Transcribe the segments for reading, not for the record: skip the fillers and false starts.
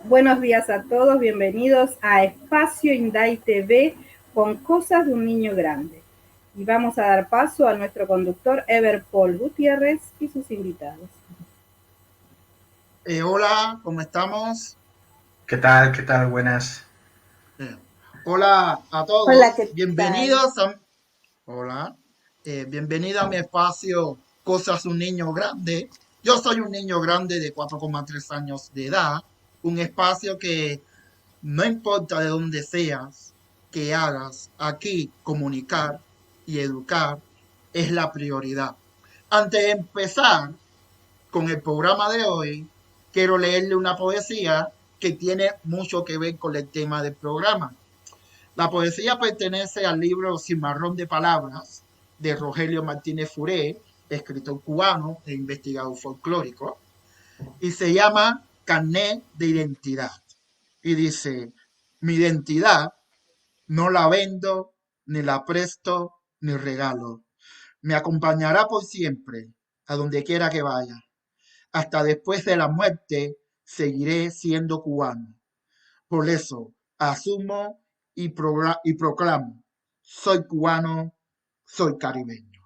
Buenos días a todos, bienvenidos a Espacio Inday TV con Cosas de un Niño Grande. Y vamos a dar paso a nuestro conductor Ever Paul Gutiérrez y sus invitados. Hola, ¿cómo estamos? ¿Qué tal? ¿Qué tal? Buenas. Eh, Hola a Hola, todos, ¿qué tal? hola, bienvenido a mi espacio Cosas de un Niño Grande. Yo soy un niño grande de 4,3 años de edad, un espacio que no importa de dónde seas, que hagas, aquí comunicar y educar es la prioridad. Antes de empezar con el programa de hoy, quiero leerle una poesía que tiene mucho que ver con el tema del programa. La poesía pertenece al libro Cimarrón de Palabras de Rogelio Martínez Furé, escritor cubano e investigador folclórico, y se llama Carnet de Identidad. Y dice, mi identidad no la vendo, ni la presto, ni regalo. Me acompañará por siempre, a donde quiera que vaya. Hasta después de la muerte seguiré siendo cubano. Por eso asumo y proclamo, soy cubano, soy caribeño.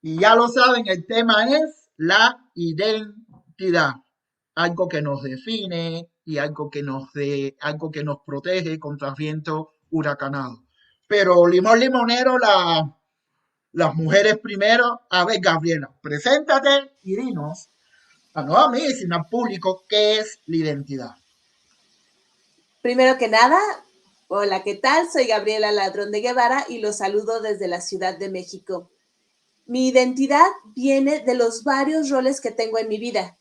Y ya lo saben, el tema es la identidad, algo que nos define y algo que nos protege contra vientos huracanados. Pero limón limonero, las mujeres primero. A ver, Gabriela, preséntate y dinos no a mí, sino al público, ¿qué es la identidad? Primero que nada, hola, ¿qué tal? Soy Gabriela Ladrón de Guevara y los saludo desde la Ciudad de México. Mi identidad viene de los varios roles que tengo en mi vida.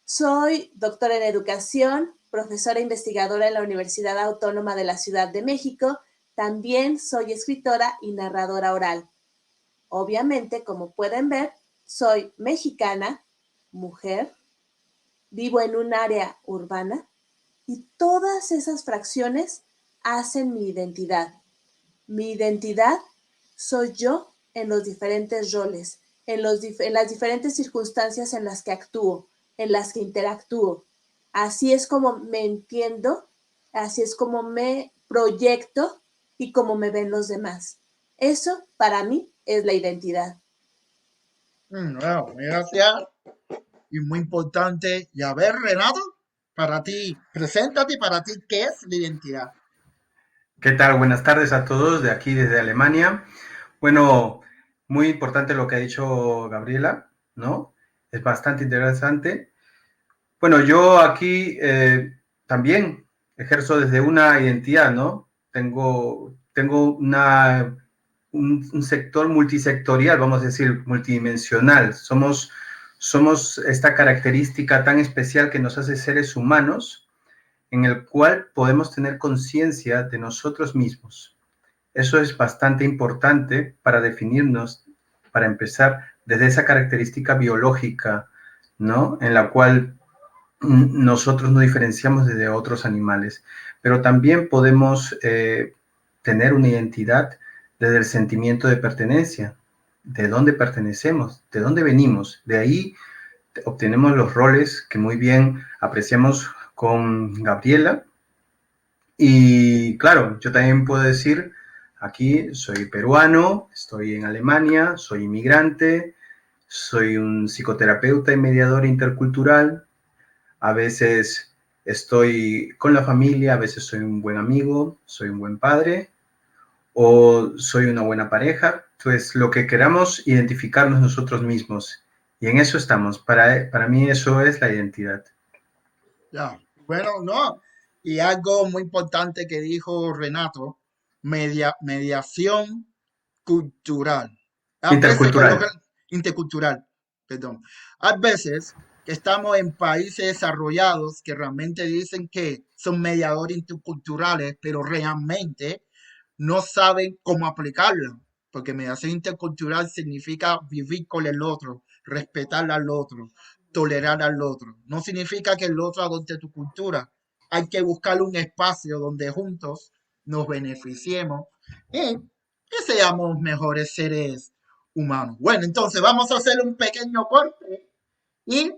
Soy doctora en educación, profesora investigadora en la Universidad Autónoma de la Ciudad de México. También soy escritora y narradora oral. Obviamente, como pueden ver, soy mexicana, mujer, vivo en un área urbana. Y todas esas fracciones hacen mi identidad. Mi identidad soy yo en los diferentes roles, en las diferentes circunstancias en las que actúo, en las que interactúo. Así es como me entiendo, así es como me proyecto y como me ven los demás. Eso para mí es la identidad. Bueno, gracias. Y muy importante. Y a ver, Renato, para ti, preséntate para ti, ¿qué es la identidad? ¿Qué tal? Buenas tardes a todos de aquí desde Alemania. Bueno, muy importante lo que ha dicho Gabriela, ¿no? Es bastante interesante. Bueno, yo aquí también ejerzo desde una identidad, ¿no? Tengo un sector multisectorial, vamos a decir, multidimensional. Somos esta característica tan especial que nos hace seres humanos, en el cual podemos tener conciencia de nosotros mismos. Eso es bastante importante para definirnos, para empezar desde esa característica biológica, ¿no? En la cual nosotros nos diferenciamos de otros animales, pero también podemos tener una identidad desde el sentimiento de pertenencia, de dónde pertenecemos, de dónde venimos. De ahí obtenemos los roles que muy bien apreciamos con Gabriela. Y claro, yo también puedo decir, aquí soy peruano, estoy en Alemania, soy inmigrante, soy un psicoterapeuta y mediador intercultural. A veces estoy con la familia, a veces soy un buen amigo, soy un buen padre o soy una buena pareja. Pues lo que queramos identificarnos nosotros mismos. Y en eso estamos. Para mí eso es la identidad. Ya, bueno, no. Y algo muy importante que dijo Renato, mediación cultural. A veces que Intercultural. intercultural, perdón. Hay veces que estamos en países desarrollados que realmente dicen que son mediadores interculturales, pero realmente no saben cómo aplicarla, porque mediación intercultural significa vivir con el otro, respetar al otro, tolerar al otro. No significa que el otro adopte tu cultura. Hay que buscar un espacio donde juntos nos beneficiemos y que seamos mejores seres humanos. Bueno, entonces vamos a hacer un pequeño corte y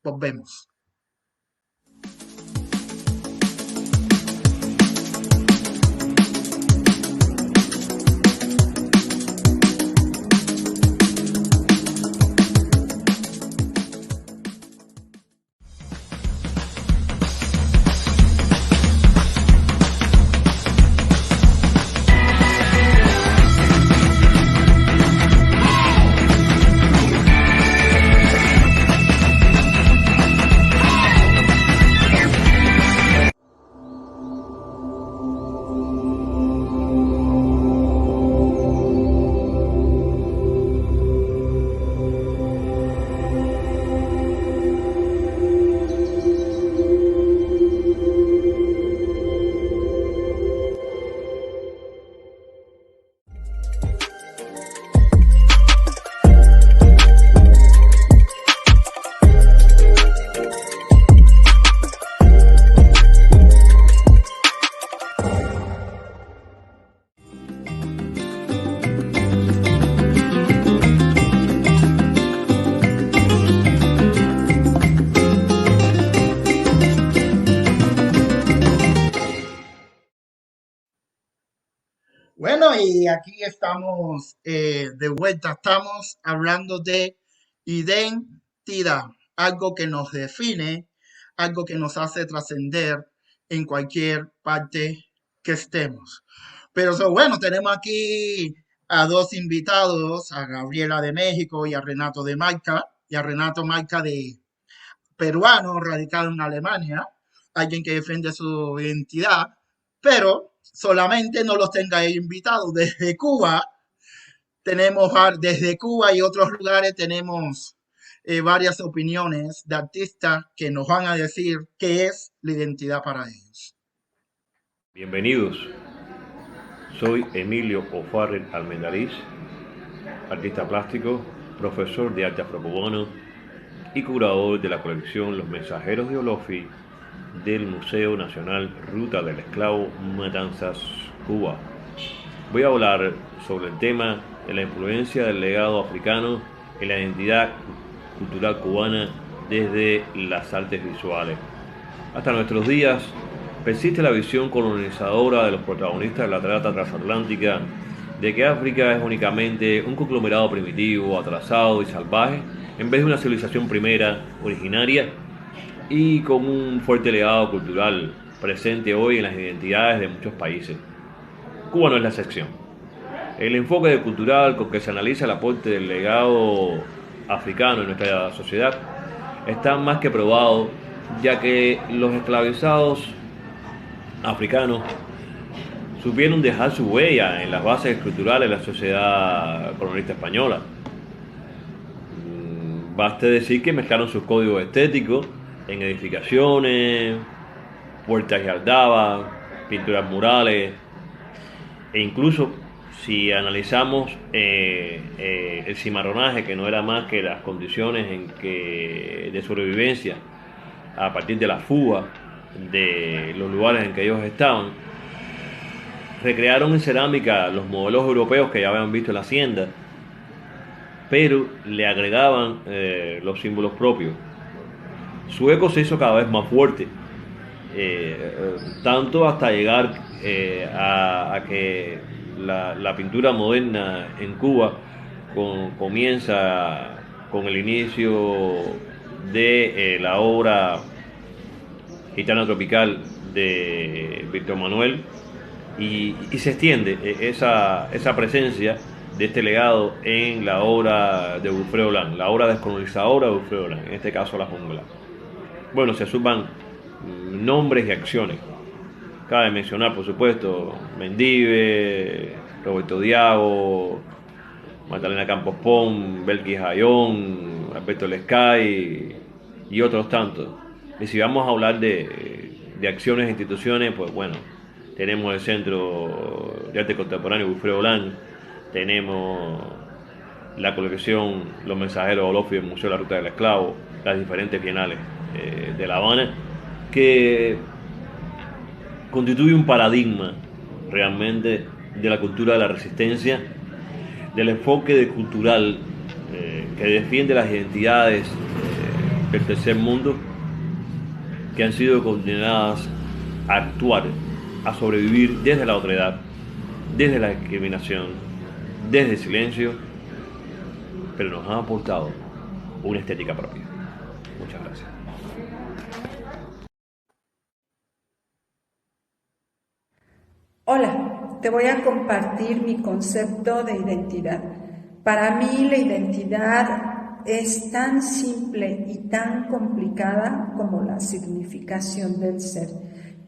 volvemos. y aquí estamos de vuelta. Estamos hablando de identidad, algo que nos define, algo que nos hace trascender en cualquier parte que estemos. Pero bueno, tenemos aquí a dos invitados, a Gabriela de México y a Renato de Malta, y a Renato Malta de peruano, radicado en Alemania, alguien que defiende su identidad, pero solamente no los tenga invitados. Desde Cuba, desde Cuba y otros lugares tenemos varias opiniones de artistas que nos van a decir qué es la identidad para ellos. Bienvenidos, soy Emilio O'Farrell Almendariz, artista plástico, profesor de arte afrocubano y curador de la colección Los Mensajeros de Olofi del Museo Nacional Ruta del Esclavo, Matanzas, Cuba. Voy a hablar sobre el tema de la influencia del legado africano en la identidad cultural cubana desde las artes visuales. Hasta nuestros días persiste la visión colonizadora de los protagonistas de la trata transatlántica de que África es únicamente un conglomerado primitivo, atrasado y salvaje, en vez de una civilización primera, originaria y con un fuerte legado cultural presente hoy en las identidades de muchos países. Cuba no es la excepción. El enfoque cultural con que se analiza el aporte del legado africano en nuestra sociedad está más que probado, ya que los esclavizados africanos supieron dejar su huella en las bases estructurales de la sociedad colonialista española. Baste decir que mezclaron sus códigos estéticos en edificaciones, puertas y aldabas, pinturas murales, e incluso si analizamos el cimarronaje, que no era más que las condiciones de sobrevivencia a partir de la fuga de los lugares en que ellos estaban, recrearon en cerámica los modelos europeos que ya habían visto en la hacienda, pero le agregaban los símbolos propios. Su eco se hizo cada vez más fuerte, tanto hasta llegar a que la pintura moderna en Cuba comienza con el inicio de la obra Gitana Tropical de Víctor Manuel, y se extiende esa presencia de este legado en la obra de Wilfredo Blanc, la obra descolonizadora de Wilfredo Blanc, en este caso La Jungla. Bueno, se suman nombres y acciones. Cabe mencionar, por supuesto, Mendive, Roberto Diago, Magdalena Campos Pon, Belkis Ayón, Alberto Lescay y otros tantos. Y si vamos a hablar de acciones e instituciones, pues bueno, tenemos el Centro de Arte Contemporáneo Wilfredo Blanc, tenemos la colección Los Mensajeros de Olofi del Museo de la Ruta del Esclavo, las diferentes bienales de La Habana, que constituye un paradigma realmente de la cultura de la resistencia, del enfoque cultural que defiende las identidades del tercer mundo, que han sido condenadas a actuar, a sobrevivir desde la otredad, desde la discriminación, desde el silencio, pero nos han aportado una estética propia. Muchas gracias. Hola, te voy a compartir mi concepto de identidad. Para mí la identidad es tan simple y tan complicada como la significación del ser.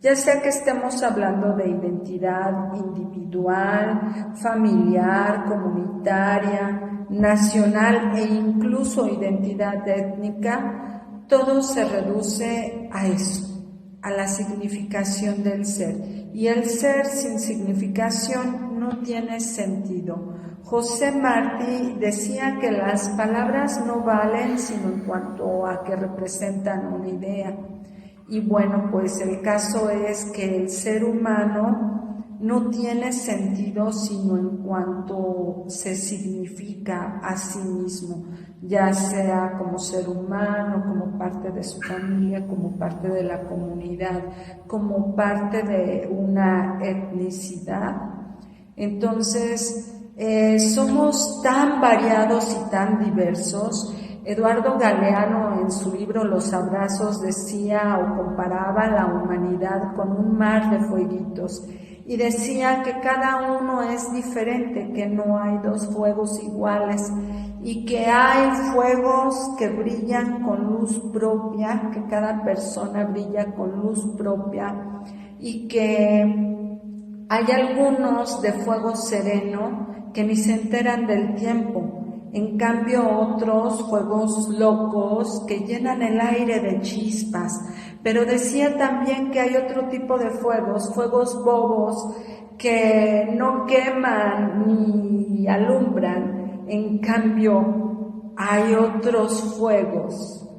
Ya sea que estemos hablando de identidad individual, familiar, comunitaria, nacional e incluso identidad étnica, todo se reduce a eso, a la significación del ser. Y el ser sin significación no tiene sentido. José Martí decía que las palabras no valen sino en cuanto a que representan una idea. Y bueno, pues el caso es que el ser humano no tiene sentido sino en cuanto se significa a sí mismo, ya sea como ser humano, como parte de su familia, como parte de la comunidad, como parte de una etnicidad. Entonces, somos tan variados y tan diversos. Eduardo Galeano en su libro Los Abrazos decía o comparaba la humanidad con un mar de fueguitos y decía que cada uno es diferente, que no hay dos fuegos iguales y que hay fuegos que brillan con luz propia, que cada persona brilla con luz propia y que hay algunos de fuego sereno que ni se enteran del tiempo. En cambio, otros fuegos locos que llenan el aire de chispas. Pero decía también que hay otro tipo de fuegos bobos que no queman ni alumbran. En cambio, hay otros fuegos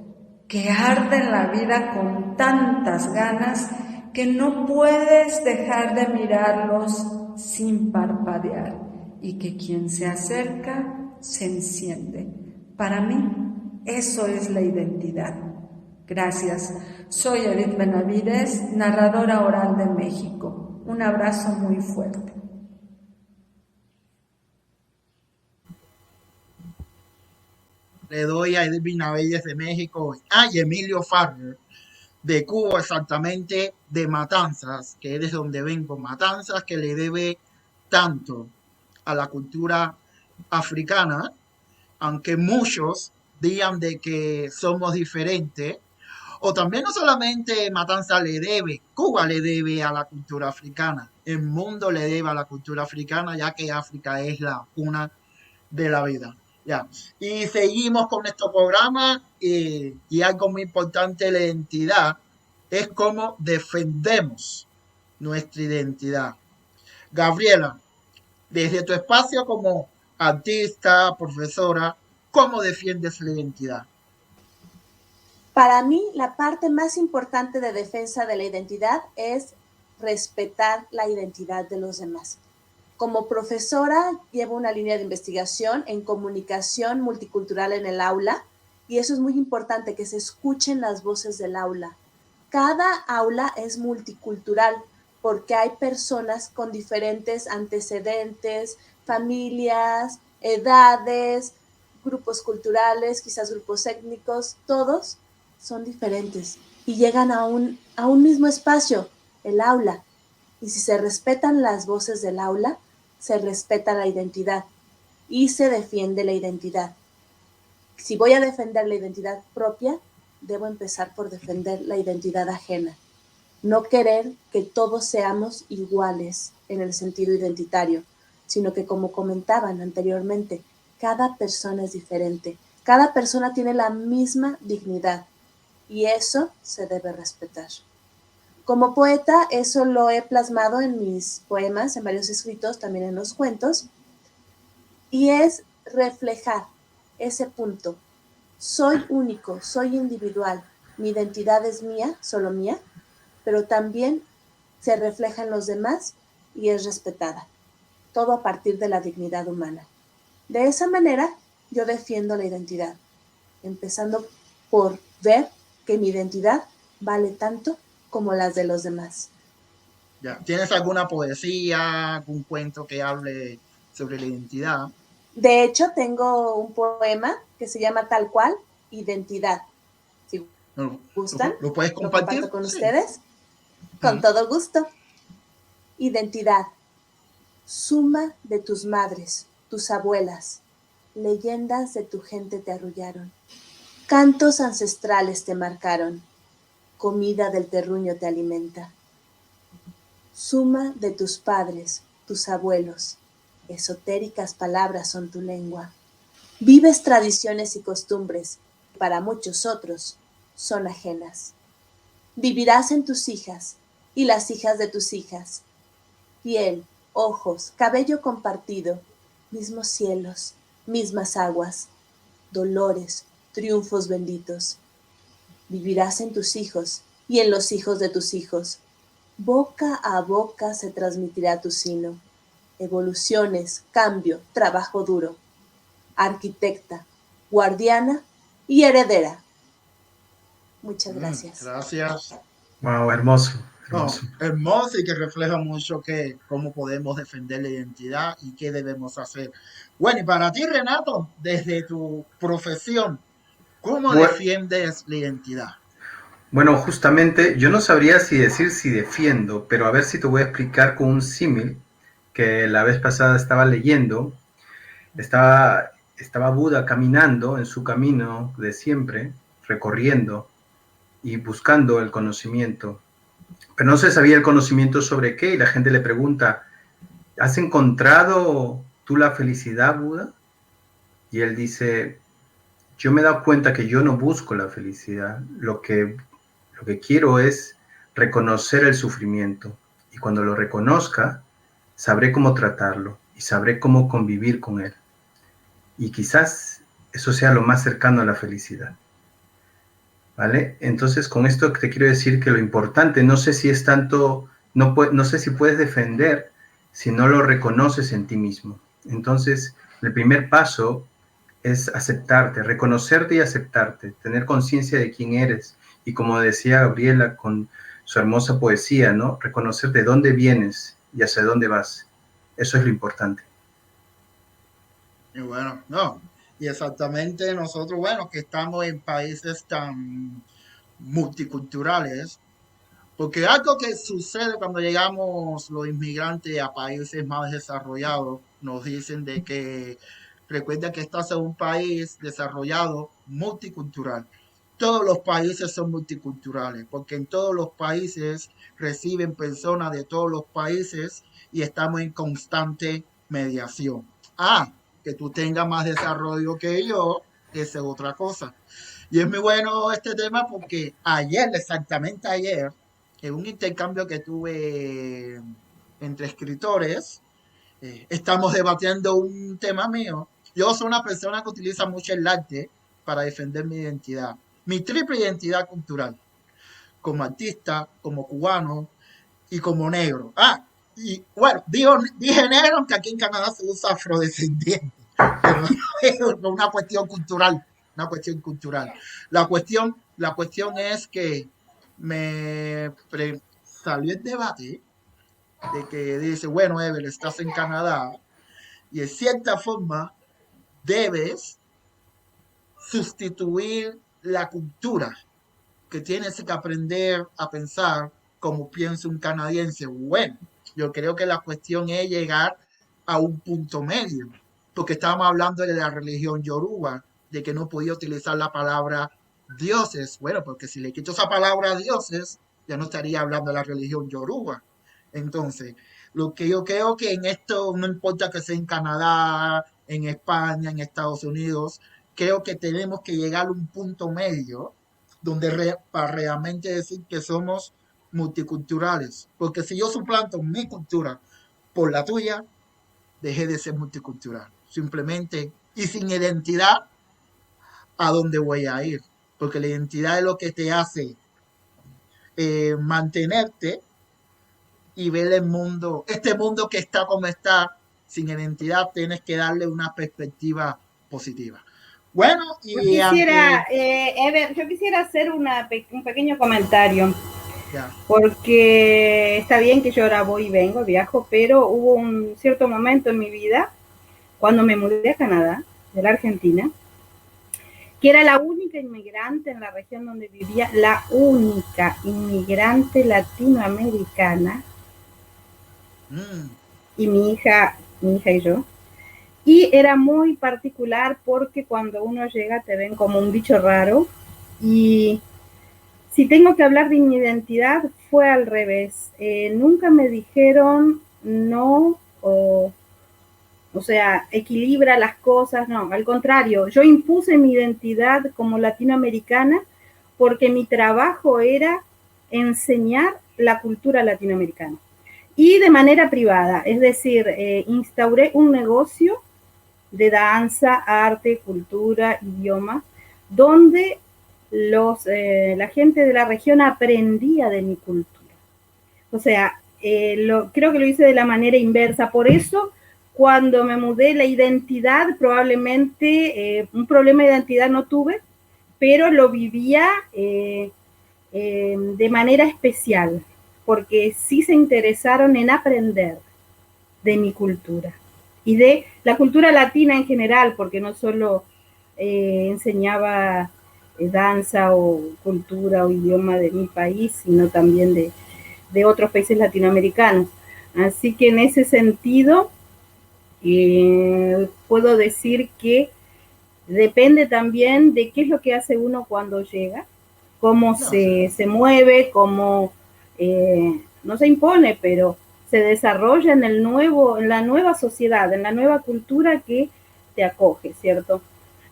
que arden la vida con tantas ganas que no puedes dejar de mirarlos sin parpadear y que quien se acerca se enciende. Para mí, eso es la identidad. Gracias. Soy Edith Benavides, narradora oral de México. Un abrazo muy fuerte. Le doy a Edith Benavides de México y Emilio Farrer de Cuba, exactamente de Matanzas, que es de donde vengo. Matanzas, que le debe tanto a la cultura africana, aunque muchos digan de que somos diferentes, o también no solamente Matanzas le debe, Cuba le debe a la cultura africana, el mundo le debe a la cultura africana, ya que África es la cuna de la vida. Ya. Y seguimos con nuestro programa y algo muy importante de la identidad es cómo defendemos nuestra identidad. Gabriela, desde tu espacio como artista, profesora, ¿cómo defiendes la identidad? Para mí, la parte más importante de defensa de la identidad es respetar la identidad de los demás. Como profesora, llevo una línea de investigación en comunicación multicultural en el aula y eso es muy importante, que se escuchen las voces del aula. Cada aula es multicultural porque hay personas con diferentes antecedentes, familias, edades, grupos culturales, quizás grupos étnicos, todos son diferentes y llegan a un mismo espacio, el aula. Y si se respetan las voces del aula, se respeta la identidad y se defiende la identidad. Si voy a defender la identidad propia, debo empezar por defender la identidad ajena. No querer que todos seamos iguales en el sentido identitario, sino que, como comentaban anteriormente, cada persona es diferente. Cada persona tiene la misma dignidad y eso se debe respetar. Como poeta, eso lo he plasmado en mis poemas, en varios escritos, también en los cuentos, y es reflejar ese punto. Soy único, soy individual, mi identidad es mía, solo mía, pero también se refleja en los demás y es respetada. Todo a partir de la dignidad humana. De esa manera, yo defiendo la identidad, empezando por ver que mi identidad vale tanto como las de los demás. Ya. ¿Tienes alguna poesía, algún cuento que hable sobre la identidad? De hecho, tengo un poema que se llama tal cual, Identidad. Si gustan, ¿Lo puedes compartir? Lo comparto con ustedes. Con todo gusto. Identidad. Suma de tus madres, tus abuelas. Leyendas de tu gente te arrullaron. Cantos ancestrales te marcaron. Comida del terruño te alimenta. Suma de tus padres, tus abuelos. Esotéricas palabras son tu lengua. Vives tradiciones y costumbres que para muchos otros son ajenas. Vivirás en tus hijas y las hijas de tus hijas. Piel, ojos, cabello compartido, mismos cielos, mismas aguas, dolores, triunfos benditos. Vivirás en tus hijos y en los hijos de tus hijos. Boca a boca se transmitirá tu sino. Evoluciones, cambio, trabajo duro. Arquitecta, guardiana y heredera. Muchas gracias. Gracias. Wow, hermoso. Hermoso. Hermoso y que refleja mucho que cómo podemos defender la identidad y qué debemos hacer. Bueno, y para ti, Renato, desde tu profesión, ¿cómo Bue- defiendes la identidad? Bueno, justamente yo no sabría si decir si defiendo, pero a ver si te voy a explicar con un símil que la vez pasada estaba leyendo. Estaba Buda caminando en su camino de siempre, recorriendo y buscando el conocimiento. Pero no se sabía el conocimiento sobre qué, y la gente le pregunta, ¿has encontrado tú la felicidad, Buda? Y él dice, yo me he dado cuenta que yo no busco la felicidad, lo que quiero es reconocer el sufrimiento. Y cuando lo reconozca, sabré cómo tratarlo y sabré cómo convivir con él. Y quizás eso sea lo más cercano a la felicidad. ¿Vale? Entonces, con esto te quiero decir que lo importante, no sé si es tanto, no sé si puedes defender si no lo reconoces en ti mismo. Entonces, el primer paso es aceptarte, reconocerte y aceptarte, tener conciencia de quién eres. Y como decía Gabriela con su hermosa poesía, ¿no? Reconocer de dónde vienes y hacia dónde vas. Eso es lo importante. Y bueno, no. Y exactamente nosotros, bueno, que estamos en países tan multiculturales, porque algo que sucede cuando llegamos los inmigrantes a países más desarrollados, nos dicen de que recuerda que estás en un país desarrollado multicultural. Todos los países son multiculturales, porque en todos los países reciben personas de todos los países y estamos en constante mediación. Ah, que tú tengas más desarrollo que yo, esa es otra cosa. Y es muy bueno este tema porque ayer, exactamente ayer, en un intercambio que tuve entre escritores, estamos debatiendo un tema mío. Yo soy una persona que utiliza mucho el arte para defender mi identidad, mi triple identidad cultural, como artista, como cubano y como negro. Ah, y bueno, dije negro, aunque aquí en Canadá se usa afrodescendiente, pero es una cuestión cultural, una cuestión cultural. La cuestión es que salió el debate de que dice, bueno, Ever, estás en Canadá y en cierta forma debes sustituir la cultura, que tienes que aprender a pensar como piensa un canadiense. Bueno, yo creo que la cuestión es llegar a un punto medio, porque estábamos hablando de la religión yoruba, de que no podía utilizar la palabra dioses. Bueno, porque si le quito esa palabra dioses, ya no estaría hablando de la religión yoruba. Entonces, lo que yo creo que en esto, no importa que sea en Canadá, en España, en Estados Unidos, creo que tenemos que llegar a un punto medio donde para realmente decir que somos multiculturales. Porque si yo suplanto mi cultura por la tuya, dejé de ser multicultural. Simplemente, y sin identidad, ¿a dónde voy a ir? Porque la identidad es lo que te hace mantenerte y ver el mundo, este mundo que está como está, sin identidad, tienes que darle una perspectiva positiva. Bueno, y Ever, yo quisiera hacer un pequeño comentario, ya. porque está bien que yo ahora voy y vengo, viajo, pero hubo un cierto momento en mi vida, cuando me mudé a Canadá, de la Argentina, que era la única inmigrante en la región donde vivía, la única inmigrante latinoamericana, y mi hija y yo. Y era muy particular porque cuando uno llega te ven como un bicho raro. Y si tengo que hablar de mi identidad, fue al revés. Nunca me dijeron no, o sea, equilibra las cosas. No, al contrario, yo impuse mi identidad como latinoamericana porque mi trabajo era enseñar la cultura latinoamericana. Y de manera privada, es decir, instauré un negocio de danza, arte, cultura, idioma, donde la gente de la región aprendía de mi cultura. O sea, creo que lo hice de la manera inversa. Por eso, cuando me mudé, la identidad, probablemente, un problema de identidad no tuve, pero lo vivía de manera especial. porque sí se interesaron en aprender de mi cultura y de la cultura latina en general, porque no solo enseñaba danza o cultura o idioma de mi país, sino también de otros países latinoamericanos. Así que en ese sentido, puedo decir que depende también de qué es lo que hace uno cuando llega, cómo No, sí. se mueve, cómo no se impone, pero se desarrolla en la nueva sociedad, en la nueva cultura que te acoge, ¿cierto?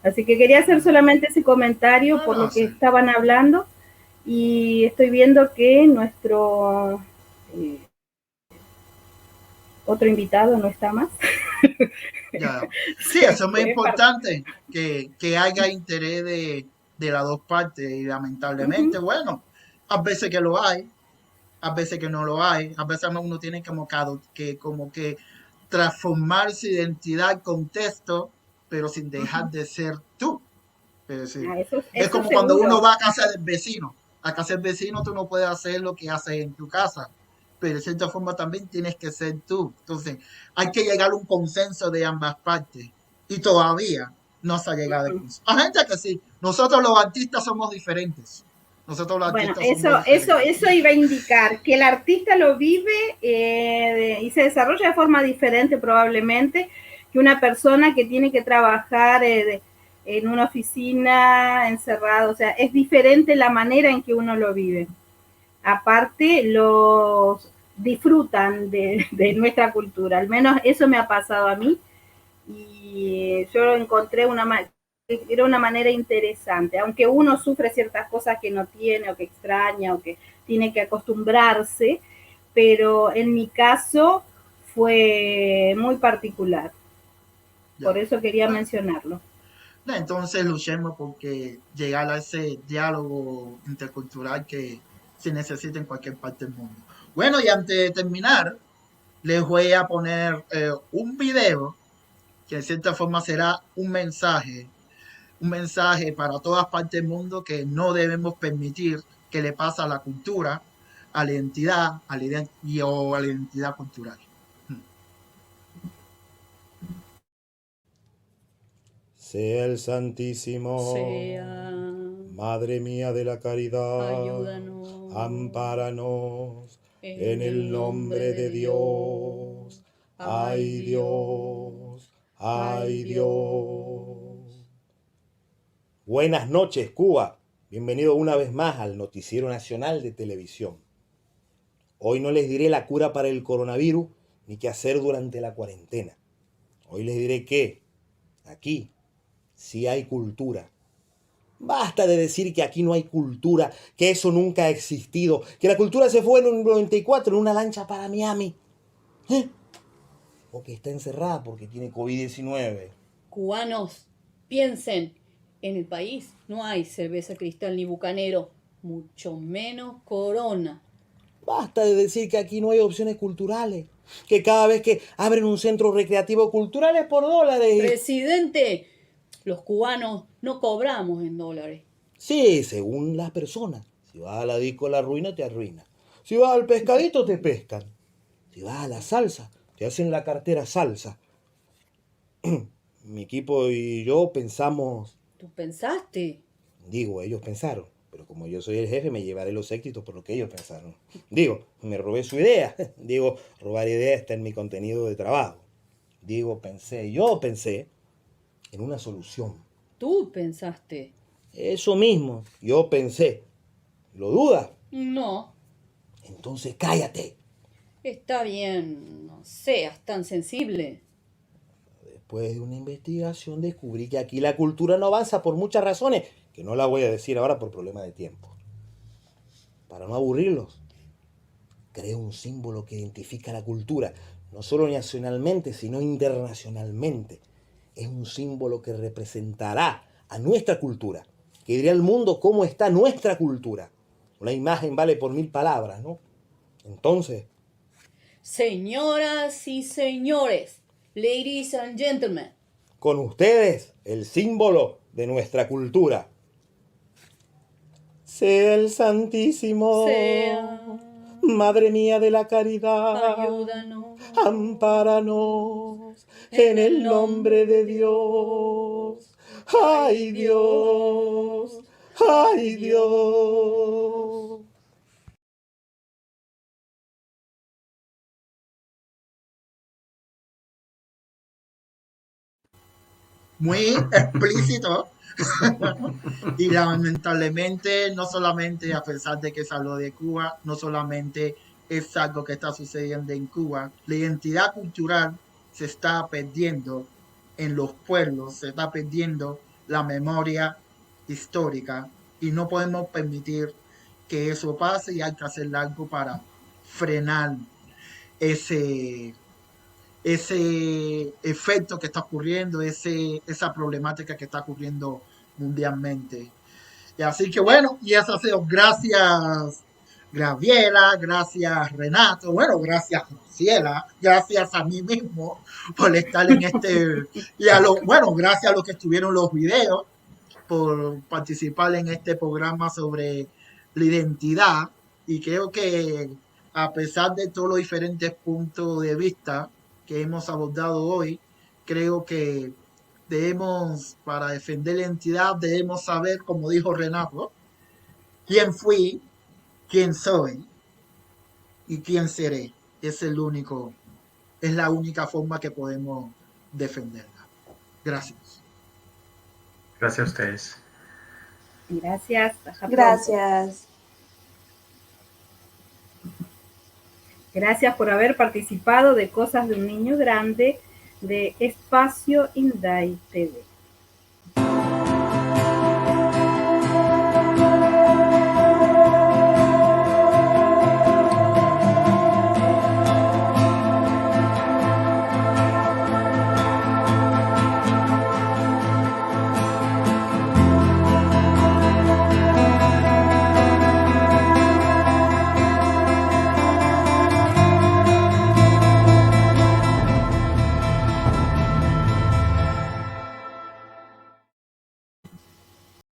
Así que quería hacer solamente ese comentario por lo que estaban hablando, y estoy viendo que nuestro otro invitado no está más. Ya. Sí, eso es muy importante, que haya interés de las dos partes y lamentablemente, bueno, a veces que lo hay, a veces que no lo hay, a veces uno tiene como que transformar su identidad, contexto, pero sin dejar de ser tú. Es decir, es Eso como cuando uno seguro. va a casa del vecino. A casa del vecino tú no puedes hacer lo que haces en tu casa, pero de cierta forma también tienes que ser tú. Entonces, hay que llegar a un consenso de ambas partes. Y todavía no se ha llegado al consenso. Hay gente que sí. Nosotros los artistas somos diferentes. Nosotros los Bueno, artistas somos diferentes. eso iba a indicar que el artista lo vive y se desarrolla de forma diferente probablemente que una persona que tiene que trabajar en una oficina encerrado. O sea, es diferente la manera en que uno lo vive. Aparte, los disfrutan de nuestra cultura. Al menos eso me ha pasado a mí. Y yo encontré era una manera interesante, aunque uno sufre ciertas cosas que no tiene o que extraña o que tiene que acostumbrarse, pero en mi caso fue muy particular, por Ya. eso quería Bueno, mencionarlo. entonces luchemos porque llegar a ese diálogo intercultural que se necesita en cualquier parte del mundo. Bueno, y antes de terminar, les voy a poner un video que de cierta forma será un mensaje para todas partes del mundo que no debemos permitir que le pase a la cultura, a la identidad, o a la identidad cultural. Sea el Santísimo, Sea, Madre mía de la caridad, ayúdanos ampáranos en el nombre de Dios. Ay Dios, ay Dios. Buenas noches, Cuba. Bienvenido una vez más al Noticiero Nacional de Televisión. Hoy no les diré la cura para el coronavirus ni qué hacer durante la cuarentena. Hoy les diré que aquí sí hay cultura. Basta de decir que aquí no hay cultura, que eso nunca ha existido, que la cultura se fue en un 94 en una lancha para Miami. O que está encerrada porque tiene COVID-19. cubanos, piensen, en el país no hay cerveza Cristal ni Bucanero, mucho menos Corona. Basta de decir que aquí no hay opciones culturales, que cada vez que abren un centro recreativo cultural es por dólares. Presidente, los cubanos no cobramos en dólares. Sí, según las personas. Si vas a la disco la ruina, te arruina. Si vas al pescadito, te pescan. Si vas a la salsa, te hacen la cartera salsa. Mi equipo y yo pensamos... ¿Tú pensaste? Digo, ellos pensaron. Pero como yo soy el jefe, me llevaré los éxitos por lo que ellos pensaron. Digo, me robé su idea. Digo, robar ideas está en mi contenido de trabajo. Digo, yo pensé en una solución. ¿Tú pensaste? Eso mismo, yo pensé. ¿Lo dudas? No. Entonces cállate. Está bien, no seas tan sensible. Después de una investigación descubrí que aquí la cultura no avanza por muchas razones, que no la voy a decir ahora por problema de tiempo. Para no aburrirlos, creo un símbolo que identifica la cultura, no solo nacionalmente, sino internacionalmente. Es un símbolo que representará a nuestra cultura, que dirá al mundo cómo está nuestra cultura. Una imagen vale por 1000 palabras, ¿no? Entonces... Señoras y señores, ladies and gentlemen, con ustedes, el símbolo de nuestra cultura. Sea el Santísimo, sea Madre mía de la caridad, Ayúdanos. ampáranos en el nombre de Dios. ¡Ay, Dios! ¡Ay, Dios! Muy explícito. Y lamentablemente, no solamente a pesar de que es algo de Cuba, no solamente es algo que está sucediendo en Cuba, la identidad cultural se está perdiendo en los pueblos, se está perdiendo la memoria histórica y no podemos permitir que eso pase y hay que hacer algo para frenar ese, ese efecto que está ocurriendo, esa problemática que está ocurriendo mundialmente. Y así que bueno, y eso ha sido gracias Gabriela, gracias Renato, bueno, gracias Ciela, gracias a mí mismo por estar en y bueno, gracias a los que estuvieron los videos por participar en este programa sobre la identidad y creo que a pesar de todos los diferentes puntos de vista que hemos abordado hoy, creo que debemos, para defender la identidad, debemos saber, como dijo Renato, quién fui, quién soy y quién seré. Es la única forma que podemos defenderla. Gracias. Gracias a ustedes. Gracias. Hasta pronto. Gracias. Gracias por haber participado de Cosas de un Niño Grande de Espacio Indai TV.